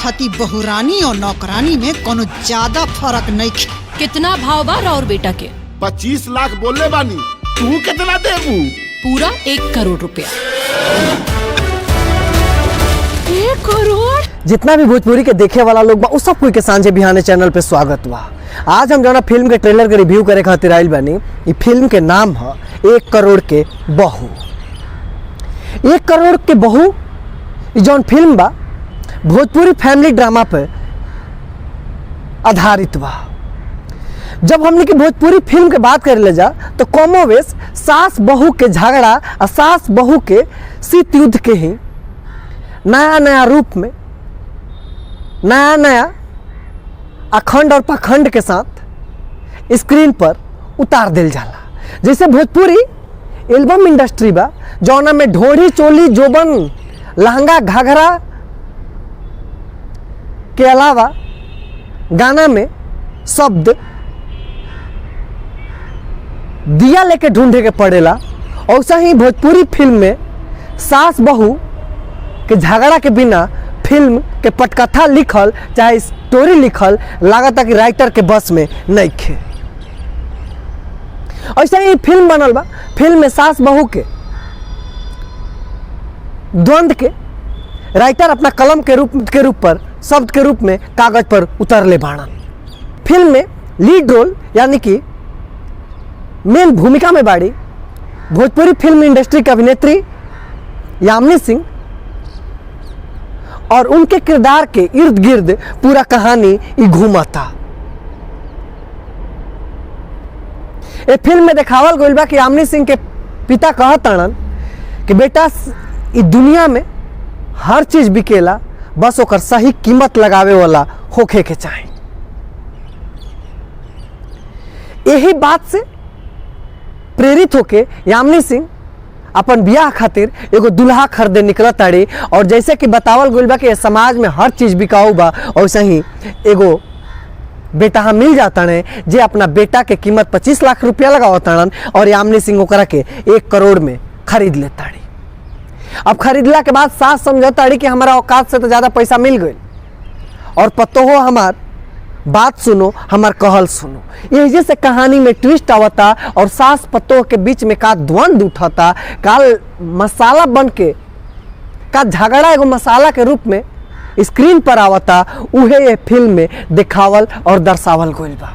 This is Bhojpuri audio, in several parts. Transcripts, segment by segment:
देखती बहुरानी और नौकरानी में कोनो ज्यादा फर्क नहीं। कितना भाव बा और बेटा के? 25 लाख बोले बानी, तू कितना देबू? पूरा 1 करोड़ रुपया। 1 करोड़? जितना भी भोजपुरी के देखे वाला लोग बा उस सब कोई के सांझे बिहाने चैनल पे स्वागत बा। आज हम जौना फिल्म के ट्रेलर के रिव्यू करे खातिर आइल बानी। ये फिल्म के नाम है 1 करोड़ के बहू। 1 करोड़ के बहू जौन फिल्म बा भोजपुरी फैमिली ड्रामा पे आधारित बा। जब हमने की भोजपुरी फिल्म के बात कर ले जा तो कमोवेश सास बहू के झगड़ा और सास बहू के शीत युद्ध के ही नया नया रूप में नया नया अखंड और पाखंड के साथ स्क्रीन पर उतार दिल जाला। जैसे भोजपुरी एल्बम इंडस्ट्री बा जौना में ढोढ़ी चोली जोबन लहंगा घाघरा के अलावा गाना में शब्द दिया लेके ढूंढे के पड़ेला। वैसा ही भोजपुरी फिल्म में सास बहू के झगड़ा के बिना फिल्म के पटकथा लिखल चाहे स्टोरी लिखल लागता कि राइटर के बस में नहीं खे। ऐसा ही फिल्म बनल बा। फिल्म में सास बहू के द्वंद्व के राइटर अपना कलम के रूप पर शब्द के रूप में कागज पर उतर ले बाड़न। फिल्म में लीड रोल यानी कि मेन भूमिका में बाड़ी भोजपुरी फिल्म इंडस्ट्री की अभिनेत्री यामिनी सिंह और उनके किरदार के इर्द गिर्द पूरा कहानी घूमता। ये फिल्म में दिखावल गइल बा कि यामिनी सिंह के पिता कहतन कि बेटा इस दुनिया में हर चीज बिकेला, बस ओकर सही कीमत लगावे वाला होखे के चाही। यही बात से प्रेरित होके यामिनी सिंह अपन बियाह खातिर एगो दुल्हा खरीदे निकलत ताड़ी। और जैसे कि बतावल गइल बा कि समाज में हर चीज बिकाऊ बा, वैसे ही एगो बेटा मिल जाता है जे अपना बेटा के कीमत 25 लाख रुपया लगावताड़न और यामिनी सिंह ओकरा के 1 करोड़ में खरीद लेताड़ी। अब खरीदला के बाद सास समझताड़ी कि हमारा औकात से तो ज़्यादा पैसा मिल गई और पतो हो हमार बात सुनो, हमार कहल सुनो। यही जैसे कहानी में ट्विस्ट आवता और सास पतोह के बीच में का द्वंद्व उठता, का मसाला बन के का झगड़ा एगो मसाला के रूप में स्क्रीन पर आवता, उहे ये फिल्म में दिखावल और दर्शावल गइल बा।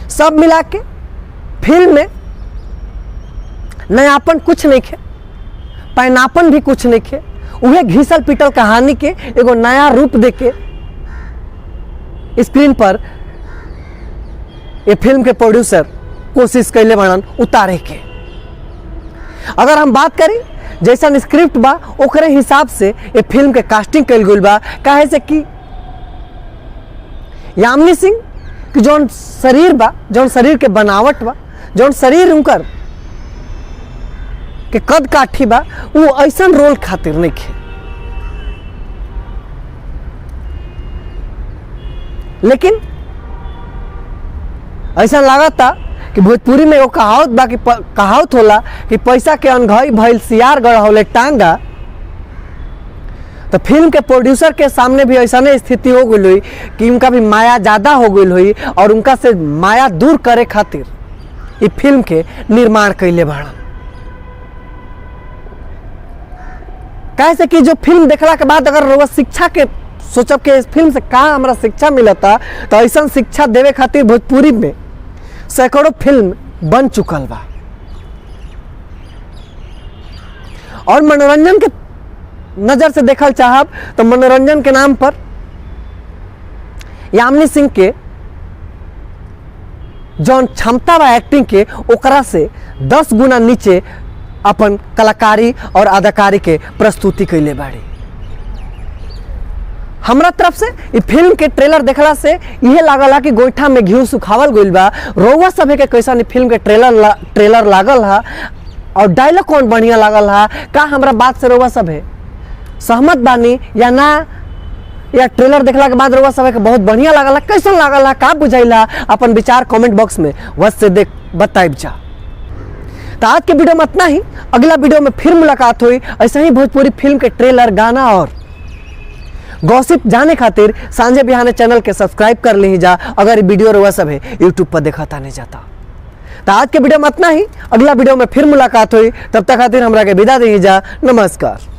सब मिला के फिल्म में नयापन कुछ नहीं खे, पैनापन भी कुछ नहीं खे। उहे घिसल पिटल कहानी के एगो नया रूप देके स्क्रीन पर ये फिल्म के प्रोड्यूसर कोशिश कैले बाड़न उतारे के। अगर हम बात करें जैसा स्क्रिप्ट बा ओकरे हिसाब से ये फिल्म के कास्टिंग कैल गइल बा। काहे से कि यामिनी सिंह की जौन शरीर बा, जौन शरीर के बनावट बा, जौन शरीर उनकर के कद काठी बा, वो ऐसा रोल खातिर नहीं खे। लेकिन ऐसा लागता कि भोजपुरी में वो कहावत बा कि कहावत होला कि पैसा के अनघई भइल सियार गढ़ौले टांगा। तो फिल्म के प्रोड्यूसर के सामने भी ऐसा स्थिति हो गई हुई कि उनका भी माया ज़्यादा हो गई हुई और उनका से माया दूर करे खातिर ये फिल्म के निर्माण कैले बाड़न। कैसे कि जो फिल्म देखला के बाद अगर वो शिक्षा के सोचब के इस फिल्म से का हमरा शिक्षा मिलता, तो ऐसा शिक्षा देवे खातिर भोजपुरी में सैकड़ों फिल्म बन चुकल बा। और मनोरंजन के नज़र से देखल चाहब तो मनोरंजन के नाम पर यामिनी सिंह के जौन क्षमता बा एक्टिंग के ओकरा से 10 गुना नीचे अपन कलाकारी और अदाकारी के प्रस्तुति कैले बाड़ी। हमरा तरफ से ये फिल्म के ट्रेलर देखला से यह लागल कि गोईठा में घी सुखावल गइल बा। रउआ सभे के कैसा फिल्म के ट्रेलर लागल हा और डायलॉग कौन बढ़िया लागल हा, का हमरा बात से रउआ सभे सहमत बानी या ना, या ट्रेलर देखला के बाद रउआ सभे के बहुत बढ़िया लागल, कैसा लागल, का बुझाइला, अपन विचार कमेंट बॉक्स में वस से देख बताइब जा। तो आज के वीडियो में इतना ही। अगला वीडियो में फिर मुलाकात हुई ऐसे ही भोजपुरी फिल्म के ट्रेलर, गाना और गॉसिप जाने खातिर सांझे बिहाने चैनल के सब्सक्राइब कर ली जा अगर ये वीडियो रउआ सब है यूट्यूब पर देखता नहीं जाता। तो आज के वीडियो में इतना ही, अगला वीडियो में फिर मुलाकात हुई, तब तक खातिर हमरा के विदा दी जा। नमस्कार।